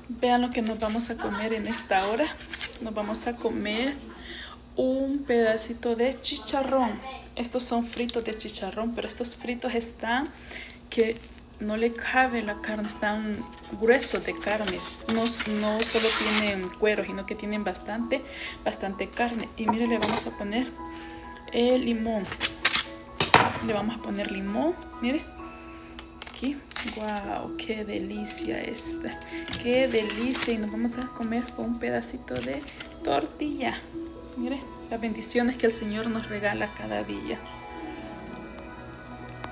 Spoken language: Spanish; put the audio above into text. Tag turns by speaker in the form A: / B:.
A: Vean lo que nos vamos a comer en esta hora. Nos vamos a comer un pedacito de chicharrón. Estos son fritos de chicharrón, pero estos fritos están que no le cabe la carne, están gruesos de carne. No solo tienen cuero, sino que tienen bastante carne. Y mire, le vamos a poner el limón. Le vamos a poner limón, mire. Aquí, wow, qué delicia esta, qué delicia. Y nos vamos a comer con un pedacito de tortilla. Mire, las bendiciones que el Señor nos regala cada día.